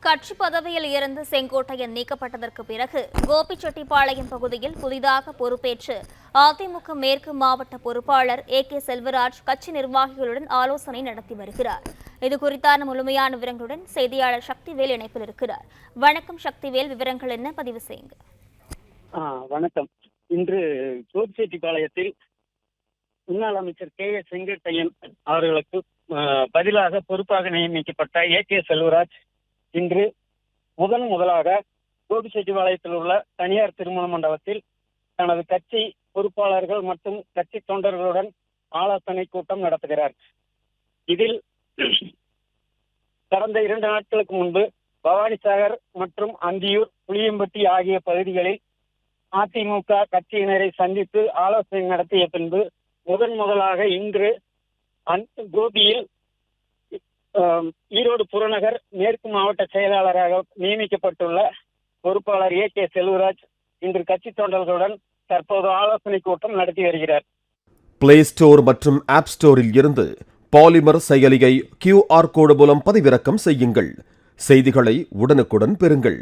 கட்சி பதவியில் இருந்து செங்கோட்டையன் நீக்கப்பட்டதற்கு பிறகு கோபிச்செட்டிப்பாளையம் பகுதியில் புதிதாக பொறுப்பேற்று அதிமுக மேற்கு மாவட்ட பொறுப்பாளர் கே செல்வராஜ் கட்சி நிர்வாகிகளுடன் ஆலோசனை நடத்தி வருகிறார். இதுகுறித்தான முழுமையான விவரங்களுடன் செய்தியாளர் சக்திவேல் இணைப்பில் இருக்கிறார். வணக்கம் சக்திவேல், விவரங்கள் என்ன? பதிவு செய்யுங்க. வணக்கம். இன்று கோபிச்செட்டிப்பாளையத்தில் முன்னாள் அமைச்சர் செங்கோட்டையன் அவர்களுக்கு பதிலாக பொறுப்பாக நியமிக்கப்பட்ட கே செல்வராஜ் இன்று முதலாக கோபிச்செட்டிப்பாளையத்தில் உள்ள தனியார் திருமண மண்டபத்தில் தனது கட்சி பொறுப்பாளர்கள் மற்றும் கட்சி தொண்டர்களுடன் ஆலோசனை கூட்டம் நடத்துகிறார். இதில் கடந்த 2 நாட்களுக்கு முன்பு பவானிசாகர் மற்றும் அந்தியூர், புளியம்பட்டி ஆகிய பகுதிகளில் அதிமுக கட்சியினரை சந்தித்து ஆலோசனை நடத்திய பின்பு முதலாக இன்று கோபியில் ஈரோடு புறநகர் மேற்கு மாவட்ட செயலாளராக நியமிக்கப்பட்டுள்ள பொறுப்பாளர் கே செல்வராஜ் இன்று கட்சி தொண்டர்களுடன் தற்போது ஆலோசனை கூட்டம் நடத்தி வருகிறார். பிளே ஸ்டோர் மற்றும் ஆப் ஸ்டோரில் இருந்து பாலிமர் செயலியை QR கோடு மூலம் பதிவிறக்கம் செய்யுங்கள். செய்திகளை உடனுக்குடன் பெறுங்கள்.